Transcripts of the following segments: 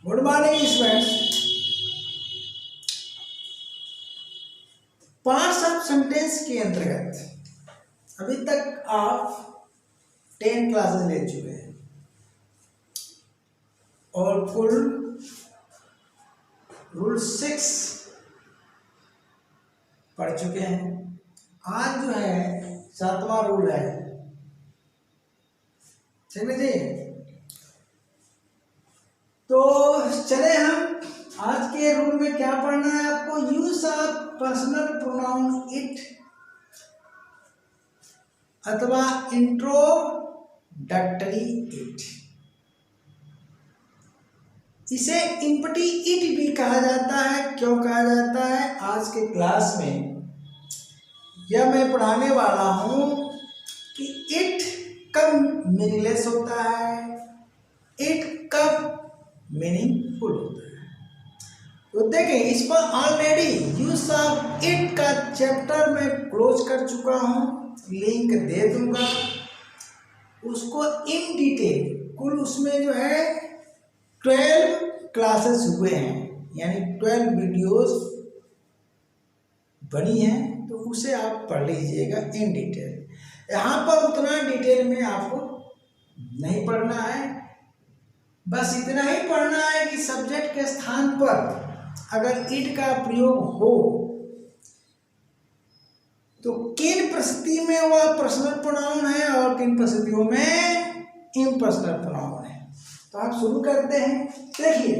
Good morning students. Parts of sentence के अंतर्गत अभी तक आप 10 क्लासेस ले चुके हैं और कुल रूल 6 पढ़ चुके हैं। आज जो है 7वां रूल है, ठीक है जी। तो चले हम आज के रूल में क्या पढ़ना है आपको। Use of personal pronoun it अथवा इंट्रोडक्टरी इट। इसे इम्पटी इट भी कहा जाता है। क्यों कहा जाता है? आज के क्लास में यह मैं पढ़ाने वाला हूं कि इट कब मीनिंगलेस होता है, इट कब मीनिंगफुल होता है। तो देखें, इस पर ऑलरेडी यूज ऑफ इट का चैप्टर मैं क्लोज कर चुका हूं, लिंक दे दूंगा उसको इन डिटेल। कुल उसमें जो है 12 क्लासेस हुए हैं, यानी 12 वीडियोस बनी हैं, तो उसे आप पढ़ लीजिएगा इन डिटेल। यहाँ पर उतना डिटेल में आपको नहीं पढ़ना है, बस इतना ही पढ़ना है कि सब्जेक्ट के स्थान पर अगर इट का प्रयोग हो तो किन परिस्थिति में वह पर्सनल प्रोनाउन है और किन परिस्थितियों में इम्पर्सनल प्रोनाउन है। तो आप शुरू करते हैं। देखिए,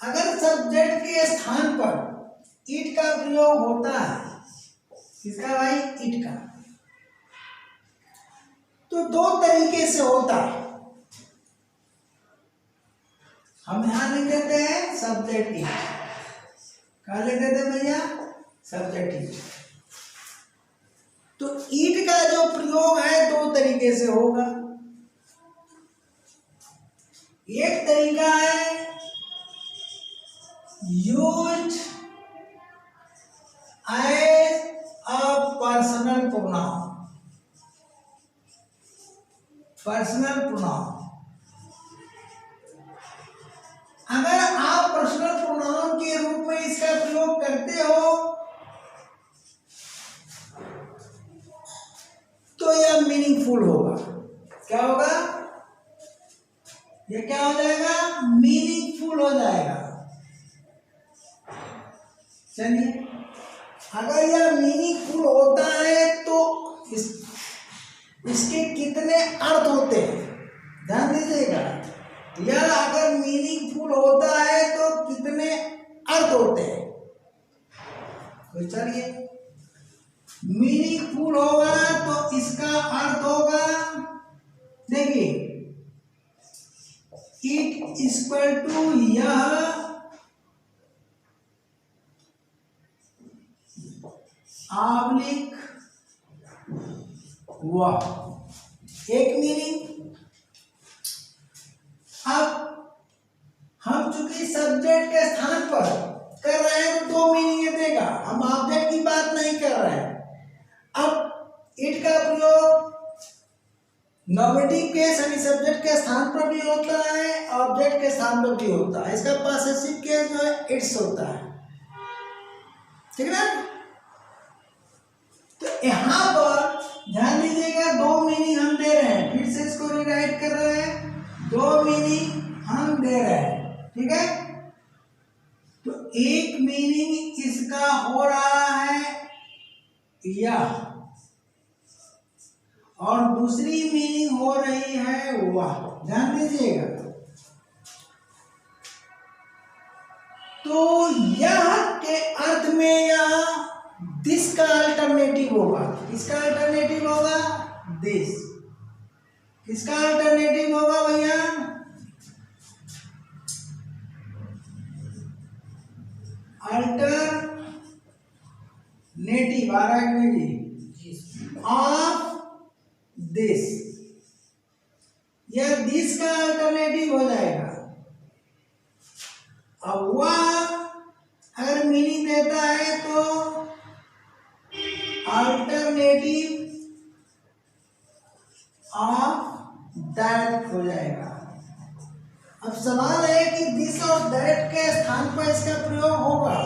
अगर सब्जेक्ट के स्थान पर इट का प्रयोग होता है, किसका भाई? इट का, तो दो तरीके से होता है। हम यहां लिख देते हैं सब्जेक्ट इट। कहा लिख देते हैं भैया? Subject it. तो इट का जो प्रयोग है दो तरीके से होगा। एक तरीका है use as a personal pronoun. Personal pronoun, अगर आप पर्सनल प्रोनाउन के रूप में इसका प्रयोग करते हो तो यह मीनिंगफुल होगा। क्या होगा? यह क्या हो जाएगा? मीनिंगफुल हो जाएगा। चलिए, अगर यह मीनिंगफुल होता है तो इसके कितने अर्थ होते हैं, ध्यान दीजिएगा। यह अगर मीनिंगफुल होता है तो कितने अर्थ होते हैं। तो चलिए, मीनिंगफुल होगा तो इसका अर्थ होगा, देखिए, इट इक्वल टू यह ऑब्लिक वह, एक मीनिंग। अब हम चूंकि सब्जेक्ट के स्थान पर कर रहे हैं तो दो मीनिंग देगा, हम ऑब्जेक्ट की बात नहीं कर रहे हैं। अब इट का प्रयोग नॉमिनेटिव केस यानी सब्जेक्ट के स्थान पर भी होता है, ऑब्जेक्ट के स्थान पर भी होता है। इसका पॉसेसिव केस जो है इट्स होता है, ठीक है ना। तो यहां पर ध्यान दीजिएगा, दो मीनिंग हम दे रहे हैं। फिर से इसको रिराइट कर रहे हैं, दो मीनिंग हम दे रहे हैं, ठीक है। तो एक मीनिंग इसका हो रहा है यह, और दूसरी मीनिंग हो रही है वह। ध्यान दीजिएगा। तो यह के अर्थ में यह दिस का अल्टरनेटिव होगा। किसका अल्टरनेटिव होगा? दिस। किसका अल्टरनेटिव होगा भैया? अल्टरनेटिव आ रहा है जी, ऑफ दिस। यह दिस का अल्टरनेटिव हो जाएगा। अब वह अगर मीनिंग देता है तो अल्टरनेटिव ऑफ दैट हो जाएगा। अब सवाल है कि दिस और दैट के स्थान पर इसका प्रयोग होगा,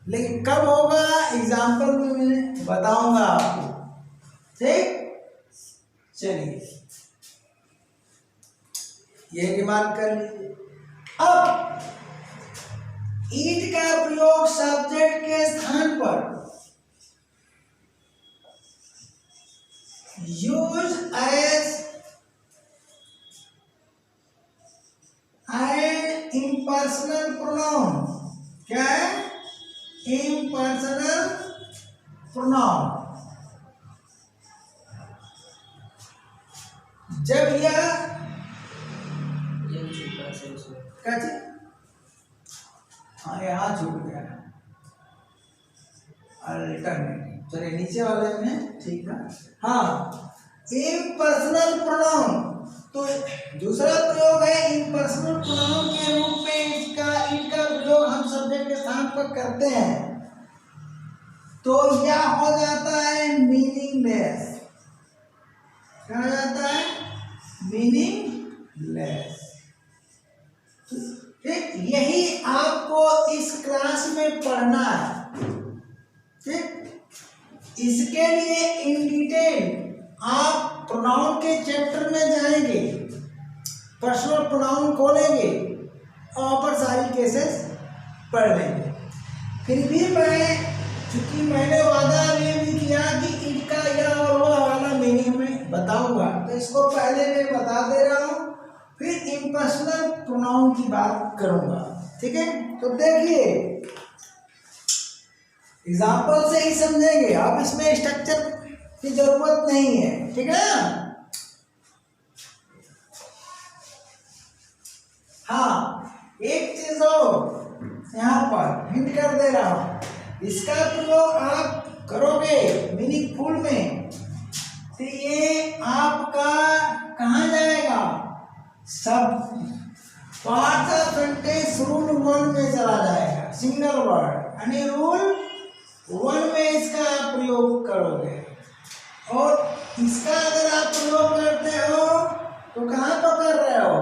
लेकिन कब होगा एग्जाम्पल में मैं बताऊंगा आपको। ठीक, चलिए ये रिमार्क कर लीजिए। अब ईट का प्रयोग सब्जेक्ट के स्थान पर use as an impersonal pronoun. क्या है? Impersonal pronoun. जब यह कैसे, हाँ यहाँ छूट गया अल्टरनेटिव, चलिए नीचे वाले में ठीक है। हाँ, इम्पर्सनल प्रोनाउन, तो दूसरा प्रयोग है इम्पर्सनल प्रोनाउन के रूप में इनका प्रयोग हम सब्जेक्ट के स्थान पर करते हैं, तो यह हो जाता है मीनिंगलेस। क्या हो जाता है? मीनिंगलेस। ठीक, यही आपको इस क्लास में पढ़ना है। ठीक, इसके लिए इन डिटेल आप प्रोनाउन के चैप्टर में जाएंगे, पर्सनल प्रोनाउन खोलेंगे और वहाँ पर सारी केसेस पढ़ लेंगे। फिर भी चूंकि मैंने वादा ये भी किया कि इनका यह और वह वाला मीनिंग में बताऊंगा, तो इसको पहले मैं बता दे रहा हूँ, फिर इम्पर्सनल प्रोनाउन की बात करूंगा। ठीक है, तो देखिए एग्जाम्पल से ही समझेंगे, अब इसमें स्ट्रक्चर की जरूरत नहीं है। ठीक है, हाँ एक चीज और यहाँ पर हिंट कर दे रहा हूं, इसका प्रयोग आप करोगे मीनिंगफुल में तो ये आपका कहाँ जाएगा? सब पार्ट ऑफ सेंटेंस रूल 1 में चला जाएगा, सिंगल वर्ड यानी रूल 1 में इसका आप प्रयोग करोगे। और इसका अगर आप प्रयोग करते हो तो कहाँ पर कर रहे हो?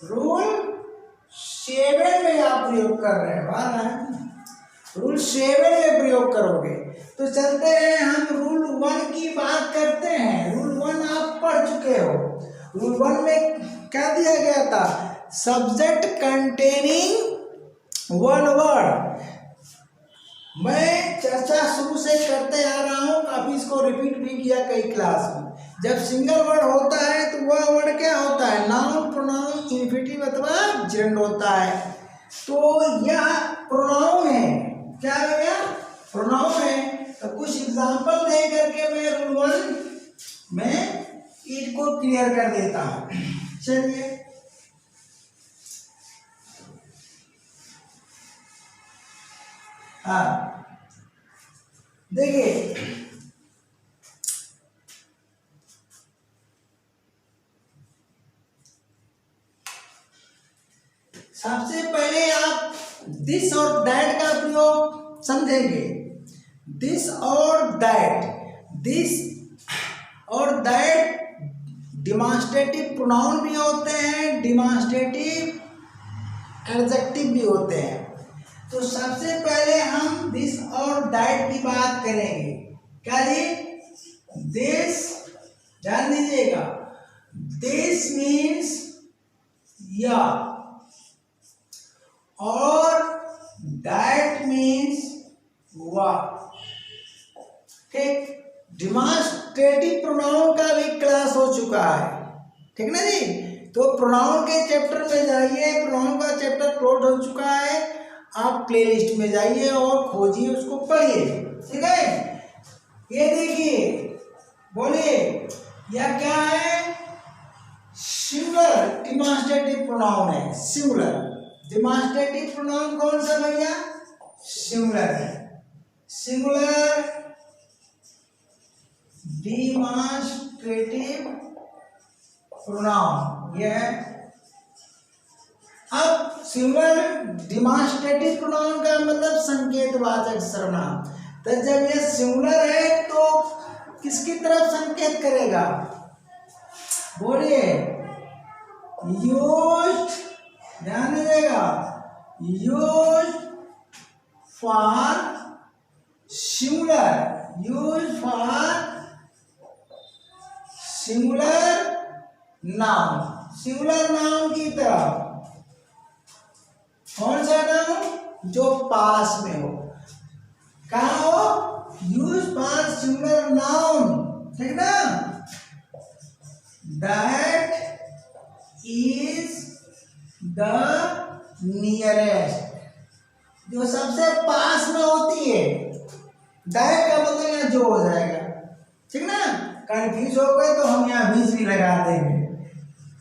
रूल 7 में आप प्रयोग कर रहे हो, रूल 7 में प्रयोग करोगे। तो चलते हैं हम रूल 1 की बात करते हैं। रूल 1 आप पढ़ चुके हो। रूल 1 में क्या दिया गया था? Subject containing 1 word. मैं चर्चा शुरू से करते आ रहा हूँ, काफी इसको रिपीट भी किया कई क्लास में। जब सिंगल वर्ड होता है तो वह वर्ड क्या होता है? नाउन, प्रोनाउन, इन्फिनेटिव अथवा जेंडर होता है। तो यह प्रोनाउन है। क्या है भैया? प्रोनाउन है। तो कुछ एग्जांपल दे करके मैं रूल 1 में इसको क्लियर कर देता हूँ। चलिए हाँ देखिए, सबसे पहले आप दिस और दैट का प्रयोग समझेंगे। दिस और दैट, दिस और दैट डिमॉन्स्ट्रेटिव प्रोनाउन भी होते हैं, डिमॉन्स्ट्रेटिव एडजेक्टिव भी होते हैं। तो सबसे पहले हम दिस और दैट की बात करेंगे। क्या जी? दिस, ध्यान दीजिएगा, दिस मीन्स या, और दैट मीन्स वह। ठीक, डिमॉन्स्ट्रेटिव प्रोनाउन का भी क्लास हो चुका है। ठीक ना जी? तो प्रोनाउन के चैप्टर में जाइए, प्रोनाउन का चैप्टर क्लोज हो चुका है, आप प्लेलिस्ट में जाइए और खोजिए, उसको पढ़िए। ठीक है, ये देखिए, बोलिए यह क्या है? सिंगुलर डिमॉन्स्ट्रेटिव प्रोनाउन है। सिंगुलर डिमॉन्स्ट्रेटिव प्रोनाउन कौन सा भैया? सिंगुलर है। सिंगुलर डिमॉन्स्ट्रेटिव प्रोनाउन यह है। अब सिंगुलर डिमॉन्स्ट्रेटिव प्रोनाउन का मतलब संकेतवाचक सर्वनाम। तो जब यह सिंगुलर है तो किसकी तरफ संकेत करेगा? बोलिए, यूज्ड, ध्यान दीजिएगा, used for singular, used for singular noun, singular noun की तरह। कौन सा नाउन? जो पास में हो, कहाँ हो? यूज फॉर सिंगुलर नाउन, ठीक ना? दैट इज द नियरेस्ट, जो सबसे पास में होती है। दैट का मतलब यहाँ जो हो जाएगा, ठीक ना? कंफ्यूज हो गए तो हम यहाँ बीच भी लगा देंगे,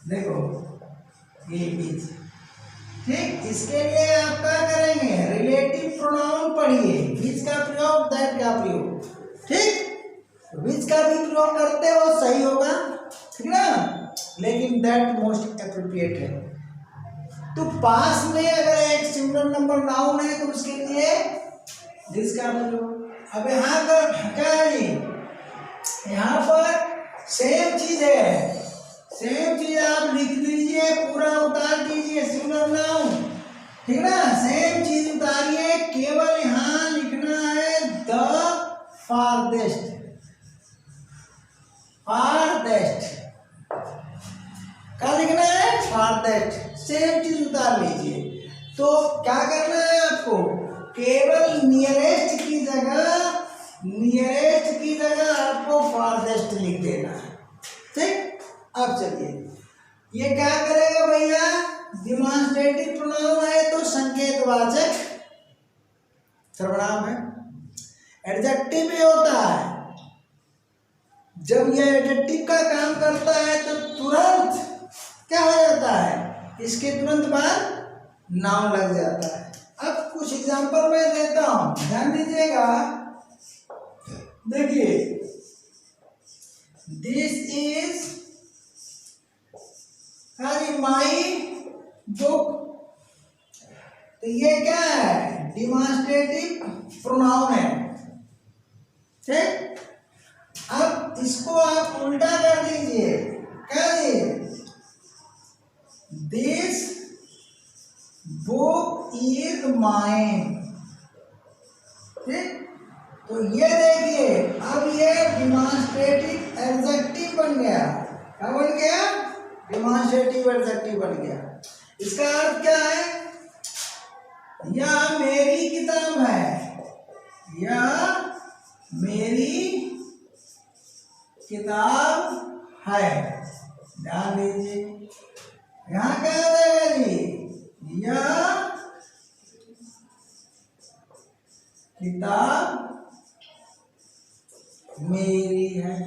देखो ये बीच, ठीक। इसके लिए आप क्या करेंगे? रिलेटिव प्रोनाउन पढ़िए, विच का प्रयोग, दैट का प्रयोग, ठीक। विच का भी प्रयोग करते हो सही होगा, ठीक ना, लेकिन दैट मोस्ट एप्रोप्रिएट है। तो पास में अगर एक सिंगुलर नंबर नाउन है तो उसके लिए दिस का प्रयोग। अब यहाँ का क्या है? यहाँ पर सेम चीज है, सेम चीज आप लिख लीजिए, पूरा उतार दीजिए सिंगुलर नाउन, ठीक ना? सेम चीज उतारिए, केवल यहाँ लिखना है द फारदेस्ट, फारदेस्ट क्या लिखना है? फारदेस्ट, सेम चीज उतार लीजिए। तो क्या करना है आपको? केवल नियरेस्ट की जगह, नियरेस्ट की जगह आपको फारदेस्ट लिख देना है, ठीक। अब चलिए, ये क्या करेगा भैया? डिमॉन्स्ट्रेटिव प्रोनाउन है तो संकेतवाचक सर्वनाम है। एडजेक्टिव भी होता है, जब यह एडजेक्टिव का काम करता है तो तुरंत क्या हो जाता है? इसके तुरंत बाद नाउन लग जाता है। अब कुछ एग्जांपल मैं देता हूं, ध्यान दीजिएगा। देखिए, दिस इज माई बुक, तो ये क्या है? डिमॉन्स्ट्रेटिव प्रोनाउन है, ठीक। अब इसको आप उल्टा कर दीजिए, क्या है? दिस बुक इज माइन, ठीक। तो ये देखिए, अब ये डिमॉन्स्ट्रेटिव एडजेक्टिव बन गया। क्या बन गया? डिमॉन्स्ट्रेटिव एडजेक्टिव बन गया। इसका अर्थ क्या है? यह मेरी किताब है, यह मेरी किताब है। ध्यान दीजिए, यहाँ क्या आ जाएगा जी? यह किताब मेरी है।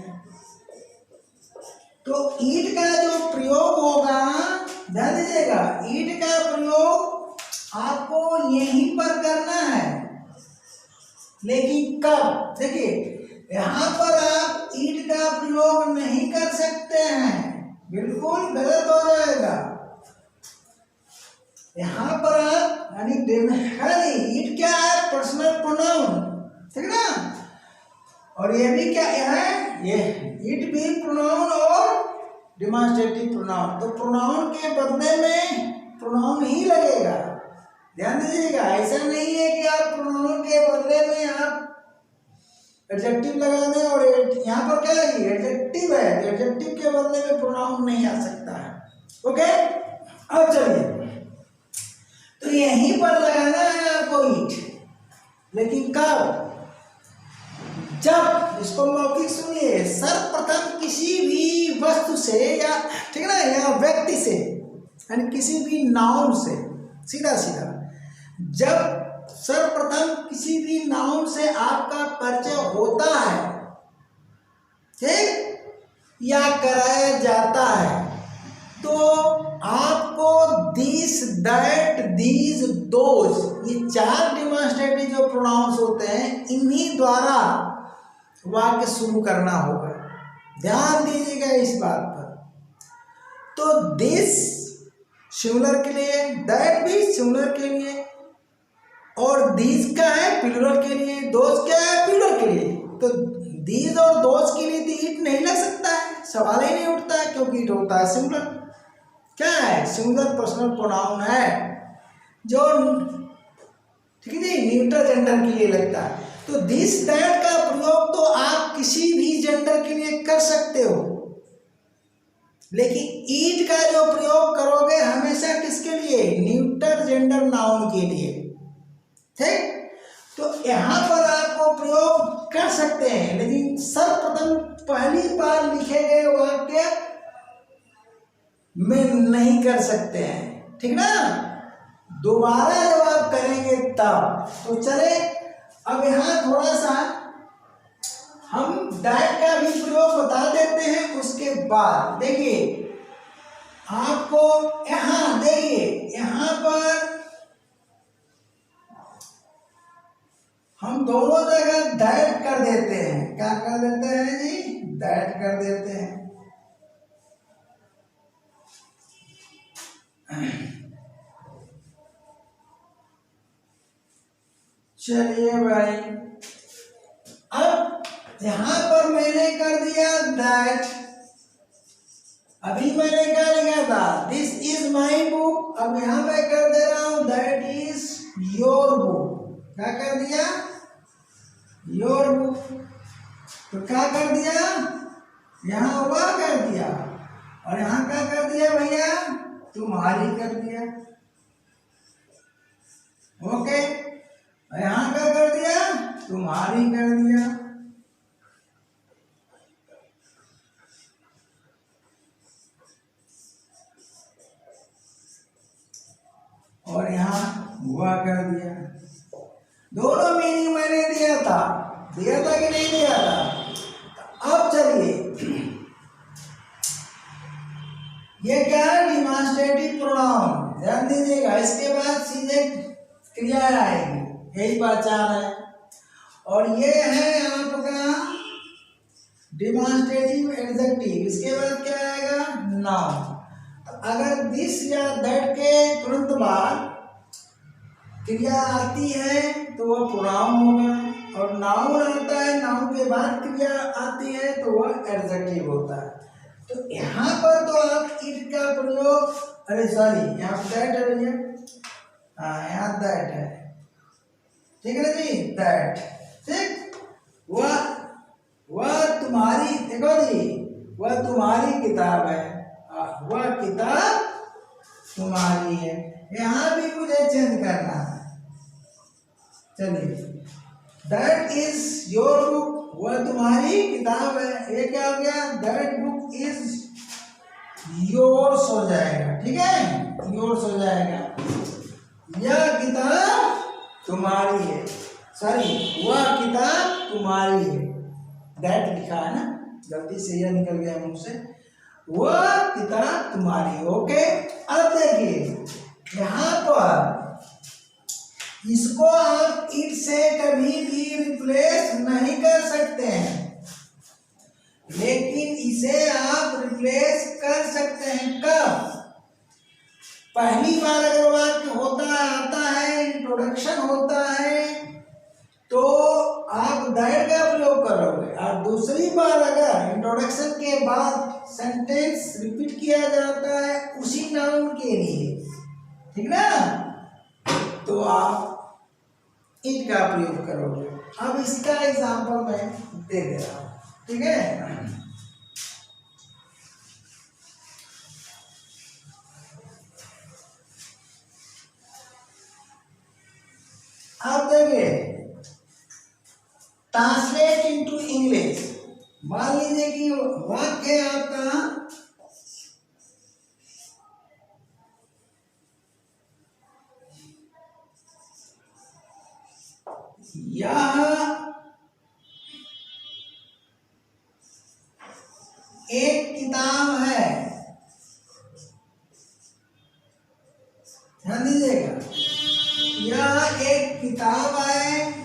तो ईट का जो प्रयोग होगा, ध्यान दीजिएगा, ईट का प्रयोग आपको यहीं पर करना है, लेकिन कब? देखिए, यहाँ पर आप ईट का प्रयोग नहीं कर सकते हैं, बिल्कुल गलत हो जाएगा। यहाँ पर आप ईट क्या है? पर्सनल प्रोनाउन, ठीक ना? और ये भी क्या है? ये इट भी प्रोनाउन और डिमॉन्स्ट्रेटिव प्रोनाउन। तो प्रोनाउन के बदले में प्रोनाउन ही लगेगा, ध्यान दीजिएगा। ऐसा नहीं है कि आप प्रोनाउन के बदले में आप एडजेक्टिव लगा दें, और यहाँ पर क्या है? एडजेक्टिव है, तो एडजेक्टिव के बदले में प्रोनाउन नहीं आ सकता है, ओके। अब चलिए, तो यहीं पर लगाना है आपको ईट, लेकिन कब? जब, इसको मौखिक सुनिए, सर्वप्रथम किसी भी वस्तु से, या ठीक है ना, या व्यक्ति से, यानी किसी भी नाउन से, सीधा सीधा, जब सर्वप्रथम किसी भी नाउन से आपका परिचय होता है, ठीक, या कराया जाता है, तो आपको दिस, दैट, दीज, दोज, ये चार डिमॉन्स्ट्रेटिव जो प्रोनाउंस होते हैं, इन्हीं द्वारा वाक्य शुरू करना होगा। ध्यान दीजिएगा इस बात पर। तो दिस सिंगुलर के लिए, दैट भी सिंगुलर के लिए, और दीज क्या है? प्लूरल के लिए, दोज क्या है? प्लूरल के लिए। तो दीज और दोज के लिए तो ईट नहीं लग सकता है, सवाल ही नहीं उठता है, क्योंकि ईट होता है सिंगुलर, क्या है, सिंगुलर पर्सनल प्रोनाउन है जो ठीक है जी न्यूट्रल जेंडर के लिए लगता है। तो दिस दैट का प्रयोग तो आप किसी भी जेंडर के लिए कर सकते हो, लेकिन ईट का जो प्रयोग करोगे हमेशा किसके लिए, न्यूट्रल जेंडर नाउन के लिए। ठीक, तो यहां पर आपको प्रयोग कर सकते हैं, लेकिन सर्वप्रथम पहली बार लिखे गए वाक्य में नहीं कर सकते हैं, ठीक ना। दोबारा जब आप करेंगे तब तो चले। अब यहां थोड़ा सा हम दैट का भी प्रयोग बता देते हैं। उसके बाद देखिए आपको यहां देखिए यहां पर हम दोनों जगह दैट कर देते हैं। क्या कर देते हैं जी, दैट कर देते हैं। चलिए भाई, अब यहां पर मैंने कर दिया दैट। अभी मैंने क्या लिखा था, दिस इज माई बुक। अब यहां मैं कर दे रहा हूं दैट इज योर बुक। क्या कर दिया, योर बुक। तो क्या कर दिया, यहां वह कर दिया और यहां क्या कर दिया भैया, तुम्हारी कर दिया। ओके, यहां क्या कर दिया, तुम्हारी कर दिया। और यहां वह कर दिया। दोनों मीनिंग मैंने दिया था कि नहीं दिया था। अब चलिए ये क्या है, डिमॉन्स्ट्रेटिव प्रोनाउन। ध्यान दीजिएगा, इसके बाद सीधे क्रिया आएगी, यही पहचान है। और ये है आपका डिमॉन्स्ट्रेटिव एडजेक्टिव। इसके बाद क्या आएगा, नाउन। तो अगर दिस या दैट के तुरंत बाद क्रिया आती है तो वह प्रोनाउन होगा, और नाउन आता है, नाउन के बाद क्रिया आती है तो वह एडजेक्टिव होता है। तो यहाँ पर तो आप इट का प्रयोग, अरे सॉरी यहाँ दैट है भैया, हाँ यहाँ दैट है, ठीक है ना जी, दैट। ठीक, वह तुम्हारी, देखो जी वह तुम्हारी किताब है, वह किताब तुम्हारी है। यहाँ भी मुझे चेंज करना है। चलिए, दैट इज योर बुक, वह तुम्हारी किताब है। ये क्या हो गया, दैट बुक इज योर्स हो जाएगा। ठीक है, योर्स हो जाएगा। यह किताब तुम्हारी है, सॉरी वह किताब तुम्हारी है। दैट लिखा है ना, गलती से यह निकल गया मुंह से। वह किताब तुम्हारी। ओके, अब देखिए यहाँ पर इसको आप इट से कभी भी रिप्लेस नहीं कर सकते हैं, लेकिन इसे आप रिप्लेस कर सकते हैं। कब, पहली बार अगर वाक्य होता है, आता है, इंट्रोडक्शन होता है तो आप दैट का प्रयोग करोगे, और दूसरी बार अगर इंट्रोडक्शन के बाद सेंटेंस रिपीट किया जाता है उसी नाउन के लिए, ठीक ना, तो आप इट का प्रयोग करोगे। अब इसका एग्जांपल मैं दे दे रहा हूं, ठीक है। आप देखिए, ट्रांसलेट इनटू इंग्लिश। मान लीजिए कि वाक्य आपका यह एक किताब है, ध्यान दीजिएगा, यह एक किताब है।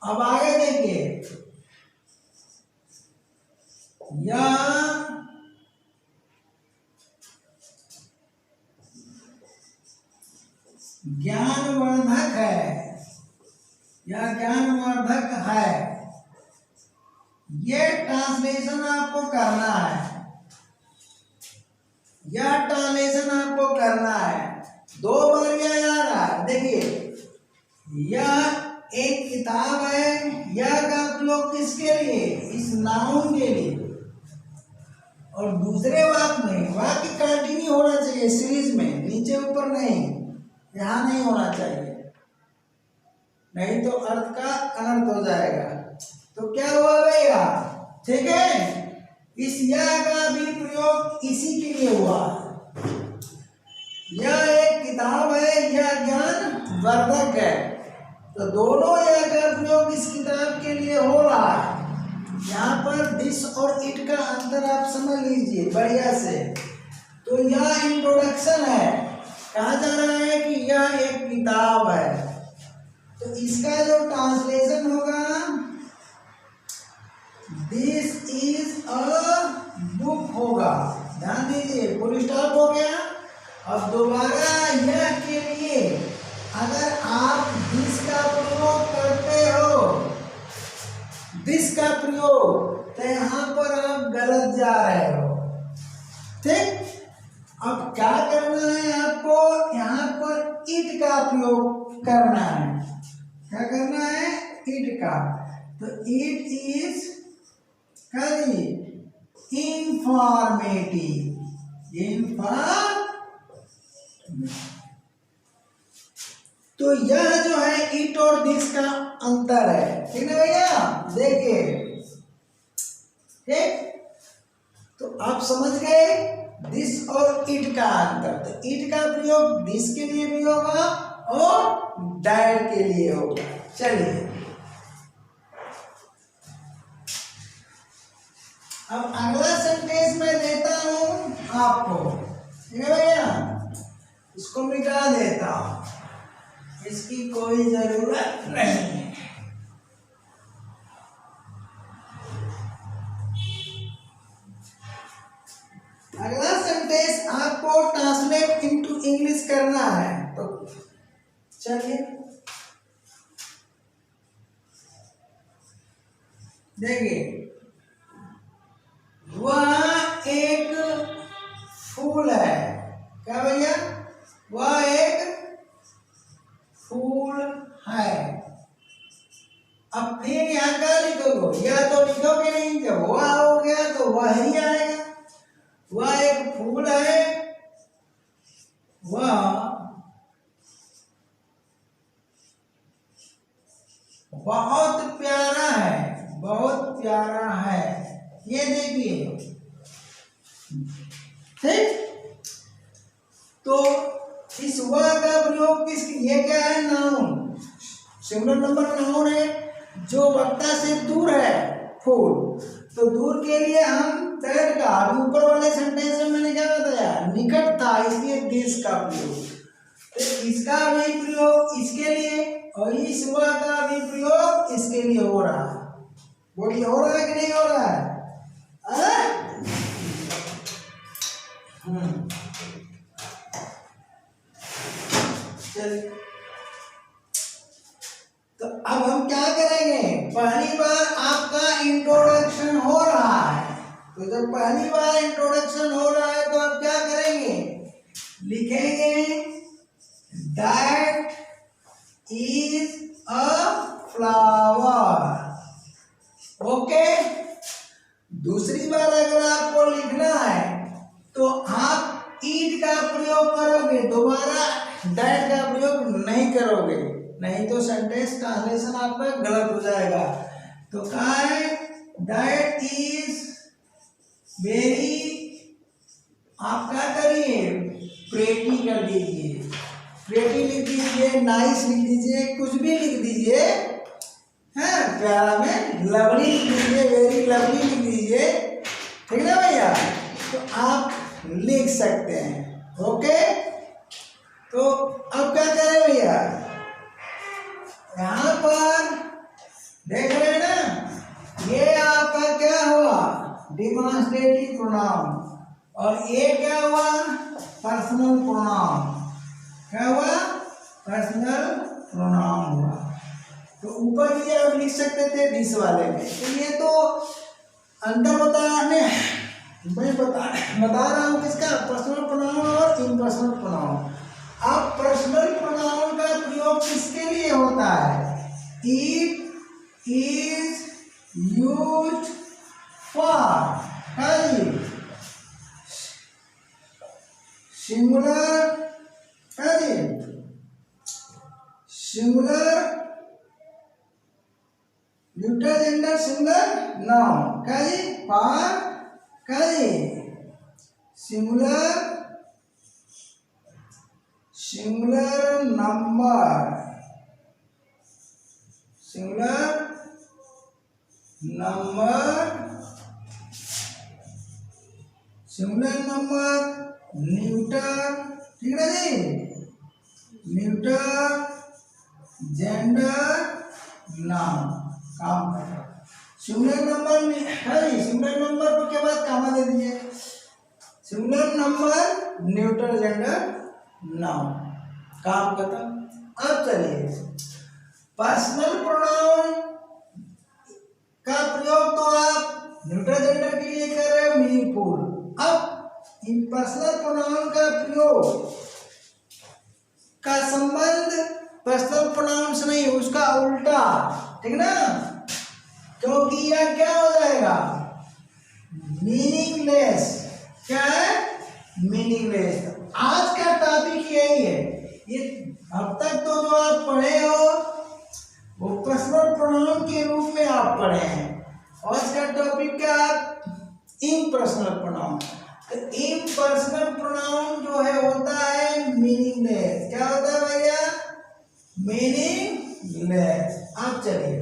अब आगे देखिए, यह ज्ञानवर्धक है, यह ज्ञानवर्धक है। ट्रांसलेशन आपको करना है, यह ट्रांसलेशन आपको करना है। 2 बार यह आ रहा है। देखिए, यह एक किताब है, यह का प्रयोग किसके लिए? इस नाउन के लिए। और दूसरे वाक्य में वाक्य कंटिन्यू होना चाहिए सीरीज में, नीचे ऊपर नहीं, यहां नहीं होना चाहिए, नहीं तो अर्थ का अनर्थ हो जाएगा। तो क्या हुआ भैया? ठीक है, इस यह का भी प्रयोग इसी के लिए हुआ। यह एक किताब है, यह ज्ञान वर्धक है, तो दोनों यह का प्रयोग इस किताब के लिए हो रहा है। यहाँ पर दिस और इट का अंतर आप समझ लीजिए बढ़िया से। तो यह इंट्रोडक्शन है, कहा जा रहा है कि यह एक किताब है, तो इसका जो ट्रांसलेशन होगा, दिस इज अ बुक होगा। ध्यान दीजिए, फुल स्टॉप हो गया। अब दोबारा यह के लिए अगर आप दिस का प्रयोग करते हो, दिस का प्रयोग, तो यहां पर आप गलत जा रहे हो। ठीक, अब क्या करना है आपको? यहां पर इट का प्रयोग करना है। क्या करना है? इट का। तो इट इज करिए इंफॉर्मेटिव, तो यह जो है इट और दिस का अंतर है। ठीक है भैया, देखिए, ठीक, तो आप समझ गए दिस और इट का अंतर। तो इट का प्रयोग दिस के लिए भी होगा और दैट के लिए होगा। चलिए, अब अगला सेंटेंस मैं देता हूं आपको। ठीक है भैया, इसको मिटा देता हूं, इसकी कोई जरूरत नहीं है। अगला सेंटेंस आपको ट्रांसलेट इनटू इंग्लिश करना है, तो चलिए देखिए, वह एक फूल है। क्या भैया? वह एक फूल है। अब फिर यहाँ क्या लिखोगे? या तो लिखोगे नहीं, जब वह हो गया तो वह ही आएगा। वह एक फूल है, वह बहुत प्यारा है, बहुत प्यारा है। ये देखिए, ठीक, तो इस वह का प्रयोग किस, ये क्या है? नाउन, सिंगुलर नंबर नाउन है, जो वक्ता से दूर है, फूल। तो दूर के लिए हम दैट का, अभी ऊपर वाले सेंटेंस में मैंने क्या बताया? निकट था, इसलिए दिस का प्रयोग। तो इसका भी प्रयोग इसके लिए और इस वह का भी प्रयोग इसके लिए हो रहा है। बोलिए, हो रहा है कि नहीं हो रहा है? चलिए, तो अब हम क्या करेंगे? पहली बार आपका इंट्रोडक्शन हो रहा है, तो जब पहली बार इंट्रोडक्शन हो रहा है तो आप क्या करेंगे? लिखेंगे that is a flower. Okay, दूसरी बार अगर आपको लिखना है तो आप ईट का प्रयोग करोगे, दोबारा दैट का प्रयोग नहीं करोगे, नहीं तो सेंटेंस ट्रांसलेशन आपका गलत हो जाएगा। तो कहा है दैट इज वेरी, आप क्या करिए? प्रेटी कर दीजिए, प्रेटी लिख दीजिए, नाइस लिख दीजिए, कुछ भी लिख दीजिए, है प्यारा में लवली लिख दीजिए, वेरी लवली लिख दीजिए। ठीक है भैया, तो आप लिख सकते हैं। ओके, तो अब क्या करें भैया? यहाँ पर देख रहे हैं ना, ये आपका क्या हुआ? डिमॉन्स्ट्रेटिव प्रोनाउन, और ये क्या हुआ? Personal pronoun. क्या हुआ? पर्सनल प्रोनाउन हुआ। तो ऊपर भी आप लिख सकते थे दिस वाले में। तो ये तो अंतर बताने मैं बता रहा हूँ किसका, पर्सनल प्रोनाउन और इम्पर्सनल प्रोनाउन। अब पर्सनल प्रोनाउन का प्रयोग किसके लिए होता है? It is used for singular singular neutral gender singular noun for singular number neutral, ठीक है जी, न्यूट्रल जेंडर नाउन काम कर रहा है। सिंगुलर नंबर है, सिंगुलर नंबर को के बाद कामा दे दीजिए, singular number neutral gender noun, काम खत्म। अब चलिए पर्सनल प्रोनाउन का प्रयोग तो आप न्यूट्रल जेंडर के लिए कर रहे हो, मीनिंगफुल। अब इम्पर्सनल प्रोनाउन का प्रयोग का संबंध पर्सनल प्रोनाउन से नहीं, उसका उल्टा, ठीक ना, क्योंकि यह क्या हो जाएगा, मीनिंगलेस। क्या है? मीनिंगलेस। आज का टॉपिक यही है। ये अब तक तो जो आप पढ़े हो वो पर्सनल प्रोनाउन के रूप में आप पढ़े हैं। आज का टॉपिक क्या है? Impersonal pronoun. तो इम्पर्सनल प्रोनाउन जो है होता है मीनिंगलेस। क्या होता है भैया? मीनिंगलेस। आप चलिए,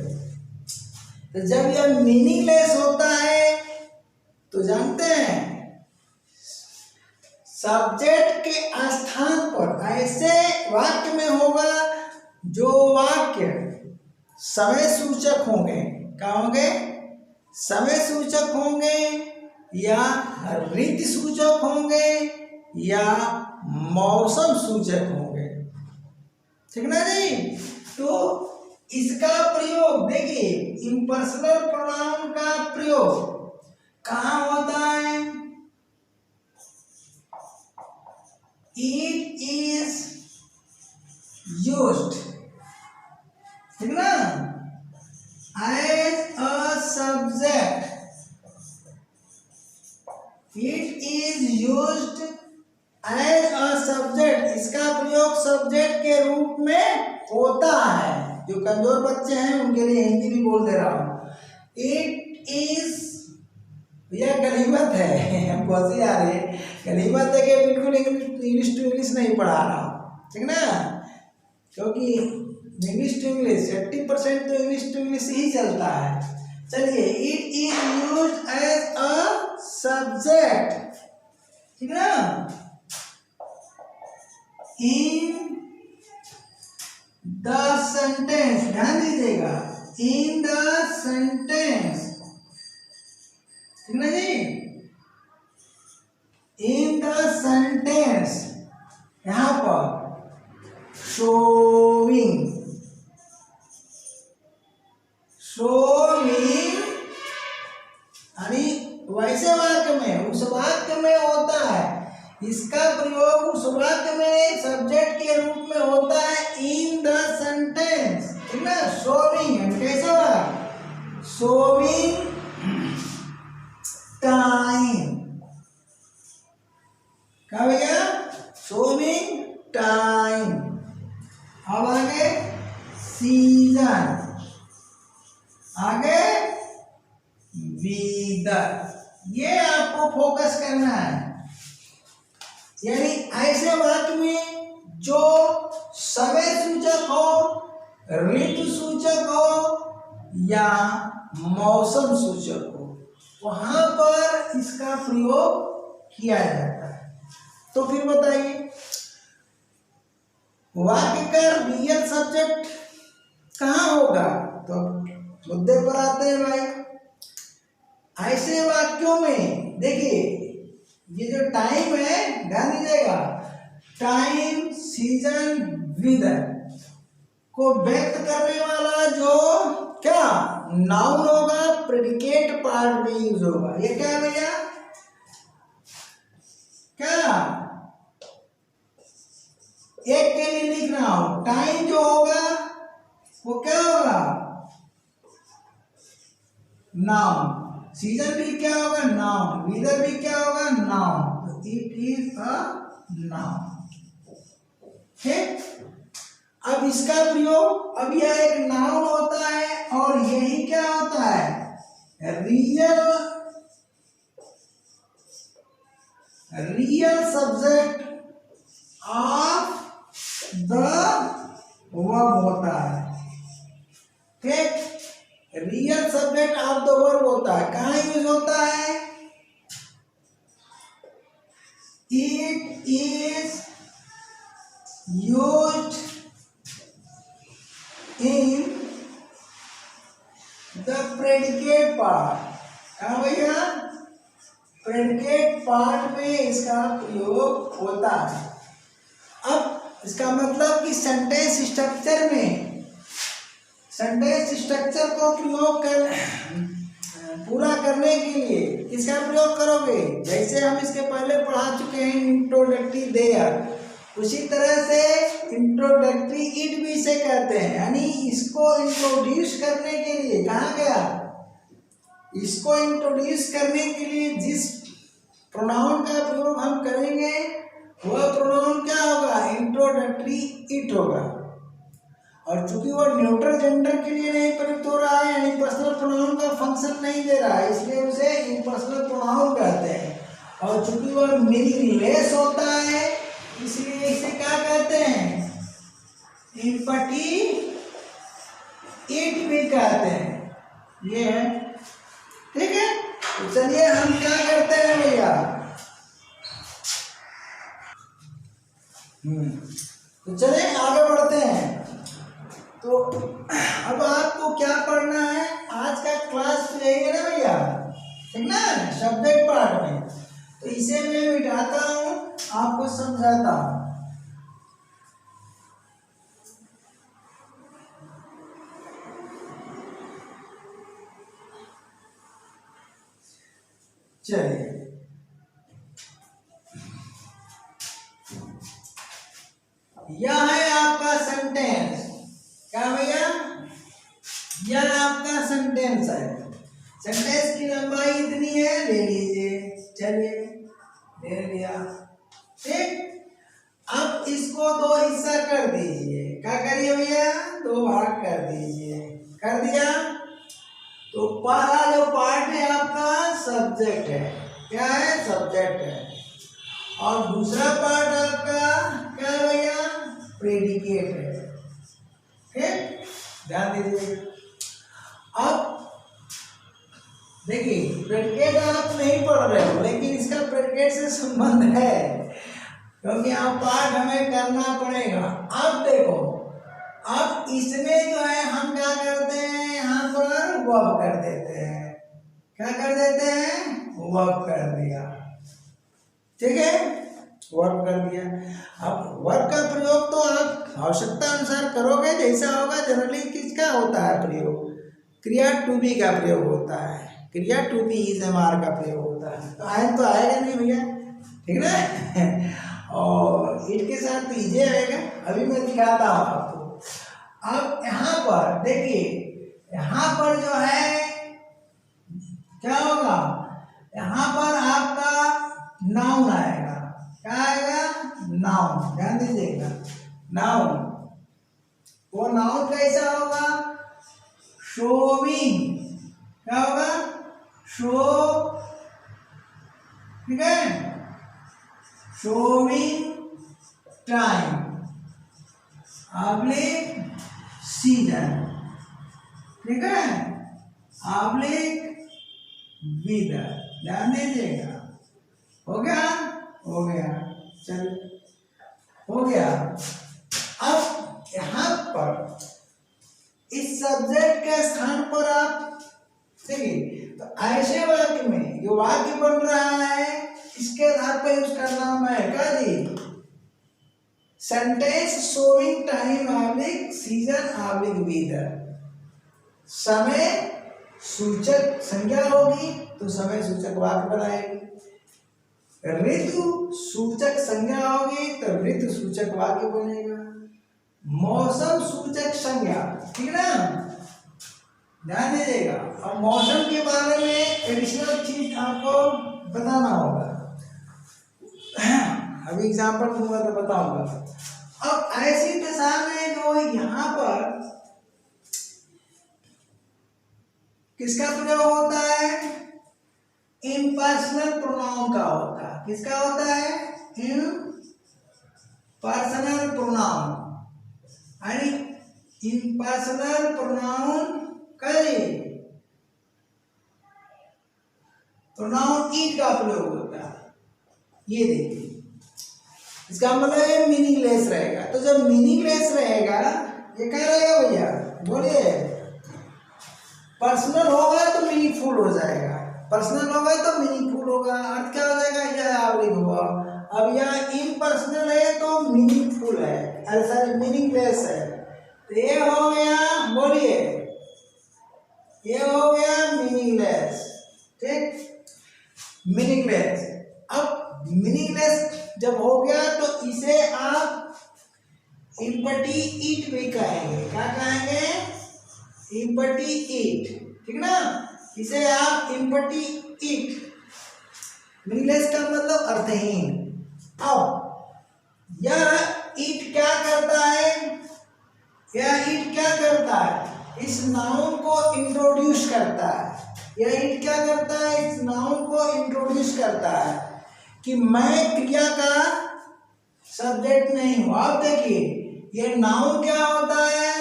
तो जब यह मीनिंगलेस होता है तो जानते हैं सब्जेक्ट के स्थान पर ऐसे वाक्य में होगा जो वाक्य समय सूचक होंगे। क्या होंगे? समय सूचक होंगे या रीति सूचक होंगे या मौसम सूचक होंगे, ठीक ना जी। तो इसका प्रयोग देखिए, इम्पर्सनल प्रोनाउन का प्रयोग कहाँ होता है? इट इज यूज्ड, ठीक ना, as a subject. It is used as a subject. इसका प्रयोग सब्जेक्ट के रूप में होता है। जो कमजोर बच्चे हैं उनके लिए हिंदी भी बोल दे रहा हूँ। इट इज, यह गनीमत है, हमको हंसी आ रही है, गनीमत है कि बिल्कुल इंग्लिश टू इंग्लिश नहीं पढ़ा रहा हूँ, ठीक ना, क्योंकि इंग्लिश टू इंग्लिश 80% तो इंग्लिश टू इंग्लिश ही चलता है। चलिए, it is used as a subject, ठीक ना, इन द सेंटेंस। ध्यान दीजिएगा, इन द सेंटेंस, ठीक ना जी, इन द सेंटेंस। यहां पर शोविंग यानी वैसे वाक्य में, उस वाक्य में होता है। इसका प्रयोग उस वाक्य में सब्जेक्ट के रूप में होता है इन द सेंटेंस, ठीक ना। शोविंग कैसा वाक्य? Showing time. क्या भैया? Showing time. अब आगे सीजन, आगे वेदर। ये आपको फोकस करना है। यानी ऐसे वाक्य में जो समय सूचक हो, ऋतु सूचक हो या मौसम सूचक हो, वहां पर इसका प्रयोग किया जाता है। तो फिर बताइए, वाक्य का रियल सब्जेक्ट कहाँ होगा? तो मुद्दे पर आते हैं भाई। ऐसे वाक्यों में देखिए, ये जो टाइम है, ध्यान दीजिएगा, टाइम, सीजन, वेदर को व्यक्त करने वाला जो क्या नाउन होगा प्रेडिकेट पार्ट में यूज होगा। ये क्या है भैया, क्या एक के लिए लिख रहा हूं, टाइम जो होगा वो क्या होगा, नाउन। सीजन भी क्या होगा, नाउन। वेदर भी क्या होगा, नाउन। तो इट इज अ नाउन। ठीक, अब इसका प्रयोग, अब यह एक नाउन होता है और यही क्या होता है, real subject of the verb होता है। ठीक, real subject of the verb होता है। कहाँ यूज होता है, it is used in the predicate part. कहाँ भैया, प्रेडिकेट पार्ट में इसका प्रयोग होता है। अब इसका मतलब कि सेंटेंस स्ट्रक्चर में, सेंटेंस स्ट्रक्चर को प्रयोग कर पूरा करने के लिए किसका प्रयोग करोगे, जैसे हम इसके पहले पढ़ा चुके हैं इंट्रोडक्टरी देयर, उसी तरह से इंट्रोडक्टरी इट भी इसे कहते हैं। यानी इसको इंट्रोड्यूस करने के लिए, कहाँ गया, इसको इंट्रोड्यूस करने के लिए जिस प्रोनाउन का प्रयोग हम करेंगे वह प्रोनाउन क्या होगा, इंट्रोडक्टरी इट होगा। और चूंकि वो न्यूट्रल जेंडर के लिए नहीं प्रयुक्त हो रहा है, यानी पर्सनल प्रोनाउन का फंक्शन नहीं दे रहा है, इसलिए उसे इम्पर्सनल प्रोनाउन कहते हैं। और चूंकि वो मीनिंगलेस होता है, इसलिए इसे क्या कहते हैं, इम्पटी इट भी कहते हैं। ये है, ठीक है। तो चलिए हम क्या करते हैं भैया, तो चलिए आगे बढ़ते हैं। तो अब आपको क्या पढ़ना है, आज का क्लास तो यही है ना भैया, ठीक ना, सब्जेक्ट पार्ट में। तो इसे मैं मिटाता हूँ, आपको समझाता हूँ। चलिए, यह है आपका सेंटेंस। क्या भैया, यह आपका सेंटेंस है। सेंटेंस की लंबाई इतनी है, ले लीजिए। चलिए, ले लिया। ठीक, अब इसको दो हिस्सा कर दीजिए। क्या करिए भैया, दो भाग कर दीजिए। कर दिया, तो पहला जो पार्ट है आपका सब्जेक्ट है। क्या है, सब्जेक्ट है। और दूसरा पार्ट आपका क्या है भैया, प्रेडिकेट है। ठीक, ध्यान दीजिए। अब देखिए, प्रेडिकेट आप नहीं पढ़ रहे हो, लेकिन इसका प्रेडिकेट से संबंध है, क्योंकि यहाँ पार्ट हमें करना पड़ेगा। अब देखो, अब इसमें जो है हम क्या करते हैं, यहाँ पर वर्ब कर देते हैं। क्या कर देते हैं, वर्ब कर दिया। ठीक है, वर्ब कर दिया। अब वर्ब का प्रयोग तो आप आवश्यकता अनुसार करोगे, जैसा होगा। जनरली किसका होता है प्रयोग, क्रिया टू बी का प्रयोग होता है। क्रिया to be is am are का प्रयोग होता है। तो आए तो आएगा नहीं भैया, ठीक ना। और इट के साथ इजे आएगा। अभी मैं दिखाता हूँ आपको। अब यहाँ पर देखिए, यहाँ पर जो है क्या होगा, यहाँ पर आपका नाउन आएगा। क्या आएगा, नाउन। ध्यान दीजिएगा, नाउन। वो नाउन कैसा होगा, शोविंग। क्या होगा, शो, ठीक है, शोविंग टाइम ऑब्लिक सीजन, ठीक है, ऑब्लिक वेदर। ध्यान दीजिएगा। हो गया, हो गया, चलिए, हो गया। अब यहाँ पर इस सब्जेक्ट के स्थान पर आप देखिए, तो ऐसे वाक्य में जो वाक्य बन रहा है, इसके आधार पर यूज करना है क्या जी, sentence showing time oblique season oblique weather. समय सूचक संज्ञा होगी तो समय सूचक वाक्य बनाएगी, ऋतु सूचक संज्ञा होगी तो ऋतु सूचक वाक्य बनेगा, मौसम सूचक संज्ञा, ठीक ना, ध्यान दीजिएगा। अब मौसम के बारे में एडिशनल चीज आपको बताना होगा, अभी एग्जाम्पल दूंगा तो बताऊंगा। अब ऐसी दशा में जो यहाँ पर किसका प्रयोग होता है, इम्पर्सनल प्रोनाउन का होता है। किसका होता है, इम्पर्सनल प्रोनाउन, यानी इम्पर्सनल प्रोनाउन प्रोनाउन ईट का प्रयोग होता है। ये देखिए, इसका मतलब है मीनिंगलेस रहेगा। तो जब मीनिंगलेस रहेगा ये क्या रहेगा भैया, बोलिए, पर्सनल होगा तो मीनिंगफुल हो जाएगा, पर्सनल होगा तो मीनिंगफुल होगा। अर्थ क्या हो जाएगा, यह आवलिक हुआ। अब यह इम्पर्सनल है तो मीनिंगफुल है, ऐसा मीनिंगलेस है। तो ये हो गया, बोलिए, ये हो गया मीनिंगलेस, ठीक, मीनिंगलेस। अब मीनिंगलेस जब हो गया तो इसे आप इम्पटी ईट भी कहेंगे। क्या कहेंगे, इम्पटी ईट, ठीक ना, इसे आप इम्पटी ईट, मीनिंगलेस का मतलब अर्थहीन। अब यह ईट क्या करता है, यह ईट क्या करता है, इस नाउन को इंट्रोड्यूस करता है। यह ईट क्या करता है, इस नाउन को इंट्रोड्यूस करता है कि मैं क्रिया का सब्जेक्ट नहीं हूं। आप देखिए, यह नाउन क्या होता है,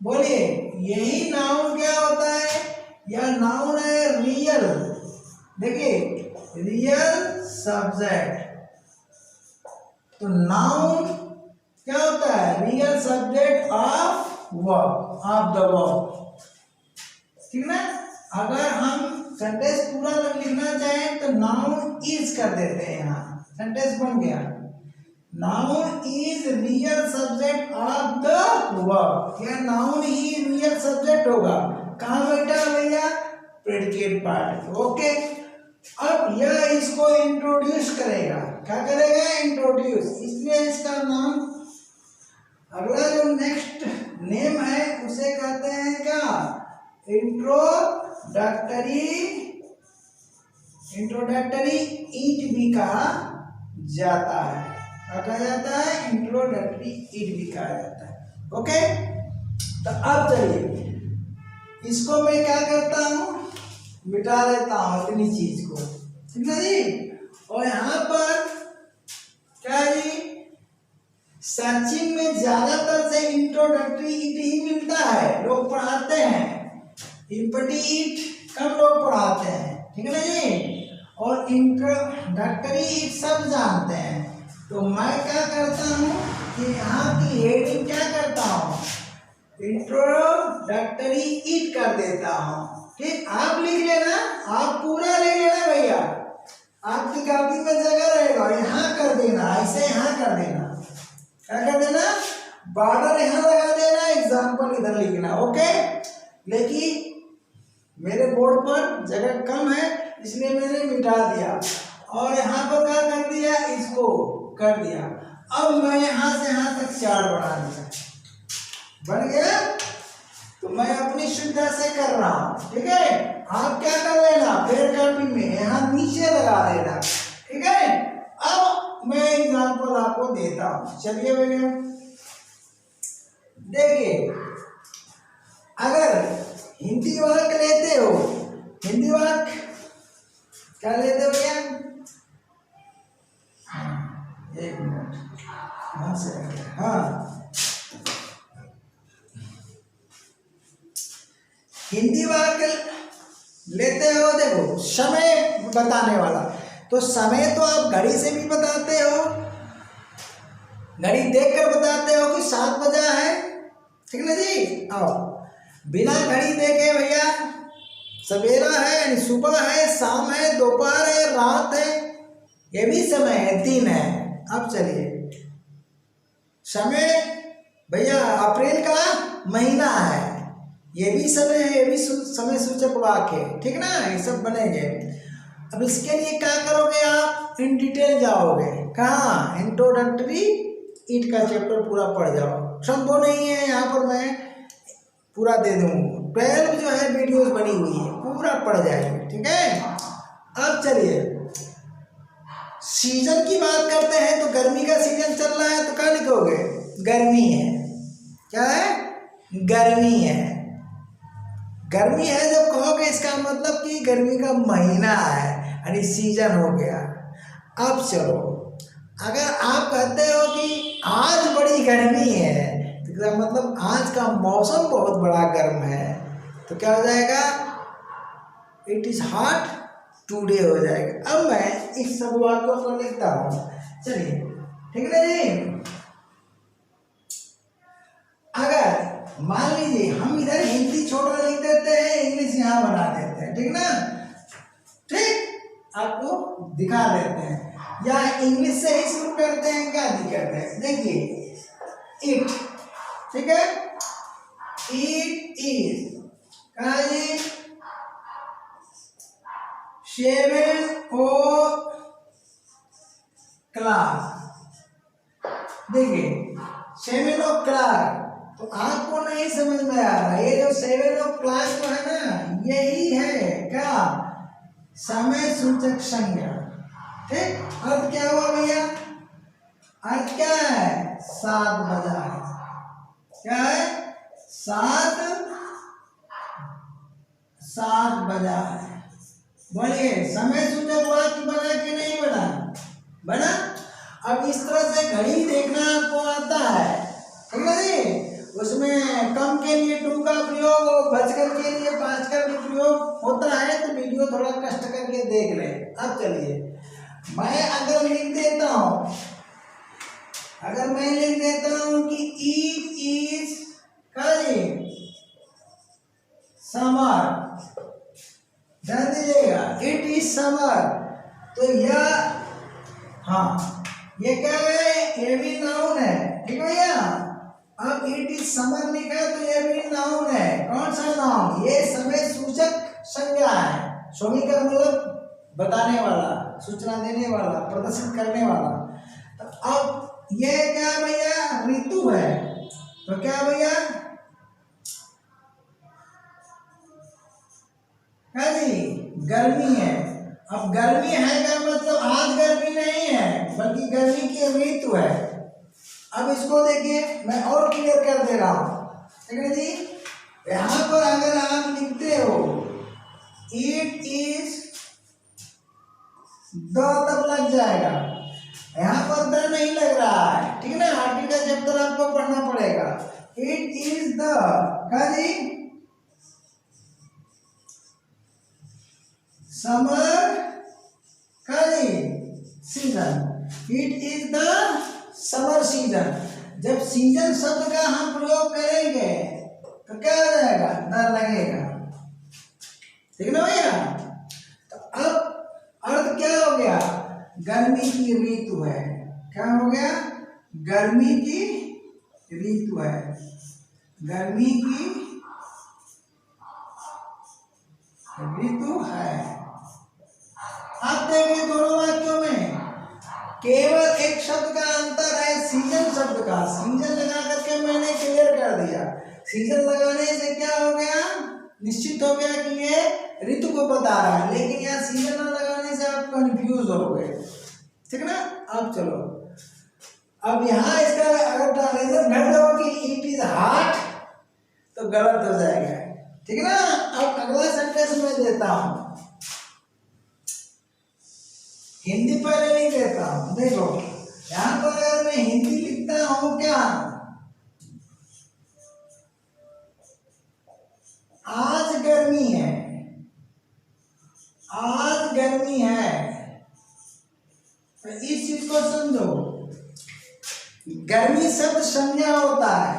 बोलिए, यही नाउन क्या होता है, यह नाउन है रियल, देखिए, रियल सब्जेक्ट। तो नाउन क्या होता है, real subject of verb, of the verb, ठीक ना। अगर हम सेंटेंस पूरा लिखना चाहें तो नाउन इज कर देते हैं, यहाँ सेंटेंस बन गया, noun is real subject of the verb. यह नाउन ही रियल सब्जेक्ट होगा। कहाँ बैठा भैया, प्रेडिकेट पार्ट, ओके। अब यह इसको इंट्रोड्यूस करेगा, क्या करेगा, इंट्रोड्यूस, इसलिए इसका नाम, अगला जो नेक्स्ट नेम है उसे कहते हैं क्या, इंट्रोडक्टरी, इंट्रोडक्टरी ईट भी कहा जाता है। क्या कहा जाता है, इंट्रोडक्टरी ईट भी कहा जाता है, ओके। तो अब चलिए, इसको मैं क्या करता हूँ, मिटा देता हूँ इतनी चीज को, ठीक है जी। और यहाँ पर क्या जी, सर्चिंग में ज्यादातर से इंट्रोडक्टरी ईट ही मिलता है, लोग पढ़ाते हैं, इम्पटी ईट कम लोग पढ़ाते हैं, ठीक है ना जी। और इंट्रोडक्टरी ईट सब जानते हैं। तो मैं क्या करता हूँ कि यहाँ की हेडिंग क्या करता हूँ, इंट्रोडक्टरी ईट कर देता हूँ, ठीक। आप लिख लेना, आप पूरा लिख लेना भैया, आपकी कॉपी में जगह रहेगा, यहाँ कर देना, ऐसे यहाँ कर देना, क्या कर देना, बॉर्डर यहाँ लगा देना, एग्जाम्पल इधर लिखना, ओके। लेकिन मेरे बोर्ड पर जगह कम है इसलिए मैंने मिटा दिया और यहाँ पर क्या कर दिया, इसको कर दिया। अब मैं यहाँ से यहाँ तक चार्ट बना दिया, बन गया। तो मैं अपनी सुविधा से कर रहा हूँ, ठीक है। आप क्या कर लेना, फिर कॉपी में यहाँ नीचे लगा देना, ठीक है। अब मैं एग्जाम्पल आपको देता हूँ, चलिए भैया देखिए। अगर हिंदी वाक्य लेते हो, हिंदी वाक्य क्या लेते हो भैया, एक मिनट, हाँ, हिंदी वाक्य लेते हो, देखो समय बताने वाला, तो समय तो आप घड़ी से भी बताते हो, घड़ी देखकर बताते हो कि 7 बजा है, ठीक ना जी। आओ, बिना घड़ी देखे भैया सवेरा है यानी सुबह है, शाम है, दोपहर है, रात है, ये भी समय है, दिन है। अब चलिए, समय भैया अप्रैल का महीना है, ये भी समय है, ये भी समय सूचक वाक्य, ठीक ना, ये सब बनेंगे। अब इसके लिए क्या करोगे आप, इन डिटेल जाओगे, कहाँ, इंट्रोडक्टरी इट का चैप्टर पूरा पढ़ जाओ। संभव नहीं है यहाँ पर मैं पूरा दे दूँ, 12 जो है वीडियोस बनी हुई है, पूरा पढ़ जाएंगे, ठीक है। अब चलिए सीजन की बात करते हैं, तो गर्मी का सीजन चल रहा है, तो क्या लिखोगे, गर्मी है। क्या है, गर्मी है। गर्मी है जब कहोगे इसका मतलब कि गर्मी का महीना है, यानी सीजन हो गया। अब चलो, अगर आप कहते हो कि आज बड़ी गर्मी है, तो इसका मतलब आज का मौसम बहुत बड़ा गर्म है, तो क्या हो जाएगा, इट इज हॉट टुडे हो जाएगा। अब मैं इस सब वाक्यों को लिखता हूँ, चलिए, ठीक है जी। अगर मान लीजिए हम इधर हिंदी छोटा लिख देते हैं, इंग्लिश यहाँ बना देते हैं, ठीक ना, ठीक, आपको दिखा देते हैं, या इंग्लिश से ही शुरू करते हैं, क्या दिक्कत है। देखिए इट, ठीक है, इट इज कहा जी 7 o'clock। देखिए 7 o'clock, तो आपको नहीं समझ में आ रहा, ये जो 7 o'clock जो है ना, यही है क्या, समय सूचक संज्ञा, ठीक। अर्थ क्या हुआ भैया, अर्थ क्या है, 7 बजा है, क्या है, 7 बजा है। बोलिए समय सूचक वाक्य बना कि नहीं बना, बना। अब इस तरह से घड़ी देखना आपको आता है, ठीक है जी, उसमें कम के लिए 2 का प्रयोग और बचकर के लिए 5 का भी प्रयोग होता है, तो वीडियो थोड़ा कष्ट करके देख लें। अब चलिए, मैं अगर लिख देता हूँ, अगर मैं लिख देता हूँ कि इट इज समर, ध्यान दीजिएगा, इट इज समर, तो यह, हाँ ये क्या है, ये भी नाउन है, ठीक है भैया। अब इट इज समर लिखा तो ये भी नाउन है, कौन सा नाउन, ये समय सूचक संज्ञा है। स्वामी का मतलब बताने वाला, सूचना देने वाला, प्रदर्शित करने वाला। तो अब ये क्या भैया, ऋतु है, तो क्या भैया, क्या जी, गर्मी है। अब गर्मी है का मतलब आज गर्मी नहीं है, बल्कि गर्मी की ऋतु है। अब इसको देखिए, मैं और क्लियर कर दे रहा हूँ, ठीक है जी। यहाँ पर अगर आप लिखते हो इट इज द, तब लग जाएगा, यहाँ पर द नहीं लग रहा है, ठीक है ना, आर्टिकल का चैप्टर आपको पढ़ना पड़ेगा। इट इज द, क्या जी, summer season, it is the summer season. जब सीजन शब्द का हम प्रयोग करेंगे तो क्या हो जाएगा, द लगेगा, ठीक है ना भैया। तो अब अर्थ क्या हो गया, गर्मी की ऋतु है, क्या हो गया, गर्मी की ऋतु है, गर्मी की ऋतु है। अब देखिए दोनों वाक्यों में केवल एक शब्द का अंतर है, सीजन शब्द का। सीजन लगा करके मैंने क्लियर कर दिया, सीजन लगाने से क्या हो गया, निश्चित हो गया कि ये ऋतु को बता रहा है, लेकिन यहाँ सीजन न लगाने से आप कंफ्यूज हो गए, ठीक है ना। अब चलो, अब यहाँ इसका अगर ट्रांसलेशन कर दो कि इट इज हॉट, तो गलत हो जाएगा, ठीक है ना। अब अगला सेंटेंस मैं देता हूं, हिंदी पहले नहीं देता हूं, देखो यहां पर अगर मैं हिंदी लिखता हूं, क्या, आज गर्मी है, आज गर्मी है, तो इस चीज को समझो, गर्मी शब्द संज्ञा होता है,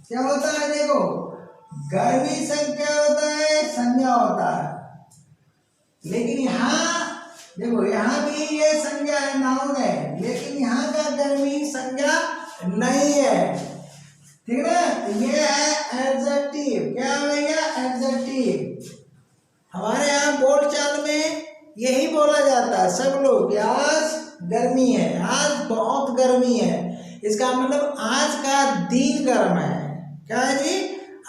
क्या होता है, देखो गर्मी शब्द क्या होता है, संज्ञा होता है। लेकिन यहाँ देखो, यहाँ भी ये संज्ञा है, नाउन है, लेकिन यहाँ का गर्मी संज्ञा नहीं है, ठीक है ना। ये है एडजेक्टिव, क्या भैया, एडजेक्टिव। हमारे यहाँ बोलचाल में यही बोला जाता है सब लोग कि आज गर्मी है, आज बहुत गर्मी है। इसका मतलब आज का दिन गर्म है। क्या है जी?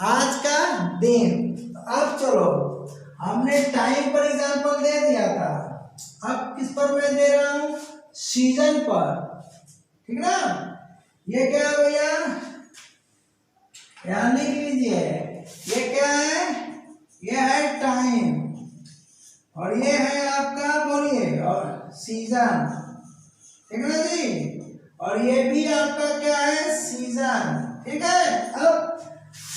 आज का दिन। अब चलो, हमने टाइम पर एग्जाम्पल दे दिया था, अब किस पर मैं दे रहा हूं? सीजन पर। ठीक ना? ये क्या है भैया? ध्यान लिख लीजिए, ये क्या है? ये है टाइम और ये है आपका, बोलिए, और सीजन। ठीक है ना जी? और ये भी आपका क्या है? सीजन। ठीक है? अब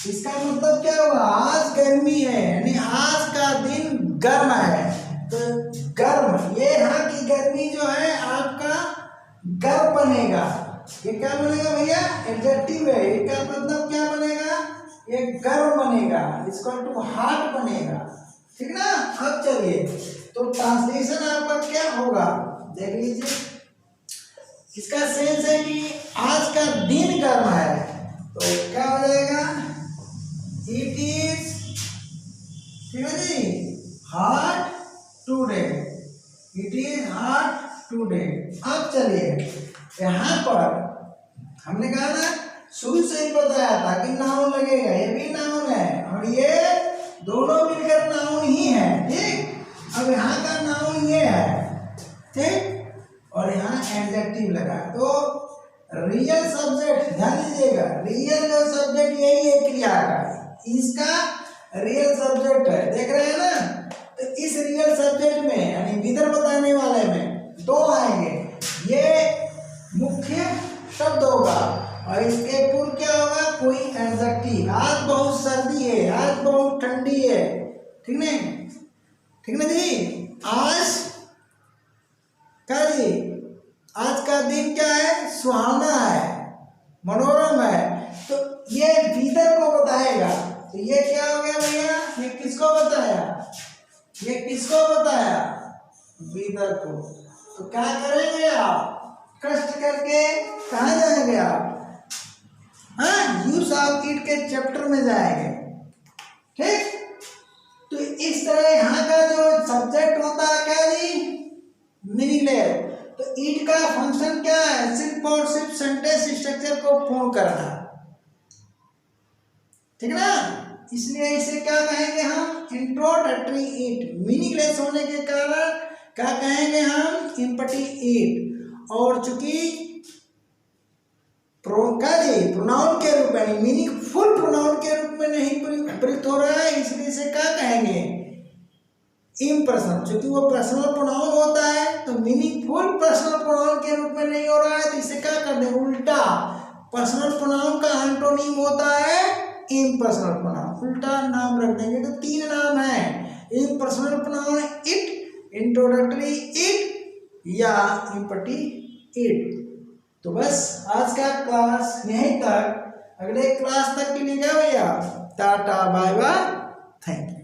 इसका मतलब क्या हुआ? आज गर्मी है, यानी आज का दिन गर्म है। तो गर्म, ये यहाँ की गर्मी जो है आपका गर्म बनेगा। ये क्या बनेगा भैया? एडजेक्टिव है। इसका मतलब क्या बनेगा? ये गर्म बनेगा, इसका टू हॉट बनेगा। ठीक ना? अब चलिए, तो ट्रांसलेशन आपका क्या होगा देख लीजिए। इसका सेंस है कि आज का दिन गर्म है, तो क्या हो जाएगा? इट इज, ठीक है जी, hot today. It is hot today. अब चलिए, यहाँ पर हमने कहा ना, शुरू से ही बताया था कि नाउन लगेगा, ये भी नाउन है और ये दोनों मिलकर नाउन ही है। ठीक? अब यहाँ का नाउन ये है, ठीक, और यहाँ एडजेक्टिव लगा, तो रियल सब्जेक्ट, ध्यान दीजिएगा, रियल जो सब्जेक्ट यही है क्रिया का, इसका रियल सब्जेक्ट है, देख रहे हैं ना? तो इस रियल सब्जेक्ट में, यानी विधर बताने वाले में दो आएंगे, ये मुख्य शब्द होगा और इसके पूर्व क्या होगा? कोई एडजेक्टिव। आज बहुत सर्दी है, आज बहुत ठंडी है। ठीक नहीं? ठीक ना जी? आज क्या जी? आज का दिन क्या है? सुहावना है, मनोरम है। तो ये विदर को बताएगा, तो ये क्या हो गया भैया? ये किसको बताया? ये किसको बताया? विदर को। तो क्या करेंगे आप? कष्ट करके कहाँ जाएंगे आप? हाँ, यूज ऑफ इट के चैप्टर में जाएंगे। ठीक? तो इस तरह यहाँ का जो सब्जेक्ट होता है क्या जी? मीनिंगलेस। तो इट का फंक्शन क्या है? सिर्फ और सिर्फ सेंटेंस स्ट्रक्चर को पूर्ण करना। ठीक ना? इसलिए इसे क्या कहेंगे हम? Introductory it. मीनिंगलेस होने के कारण क्या कहेंगे हम? Empty it. और चूंकि प्रोनाउन के रूप में, मीनिंगफुल प्रोनाउन के रूप में नहीं प्रयुक्त हो रहा है, इसलिए इसे क्या कहेंगे? इम्पर्सनल। चूंकि वो पर्सनल प्रोनाउन होता है, तो मीनिंगफुल पर्सनल प्रोनाउन के रूप में नहीं हो रहा है, तो इसे क्या कर दें? उल्टा, पर्सनल प्रोनाउन का एंटोनिम होता है इम्पर्सनल प्रोनाउन, उल्टा नाम रख देंगे। तो तीन नाम है, impersonal pronoun it, introductory it या इम्पटी इट। तो बस आज का क्लास यहीं तक। अगले क्लास तक के लिए क्या भैया? Ta-ta bye bye, thank you.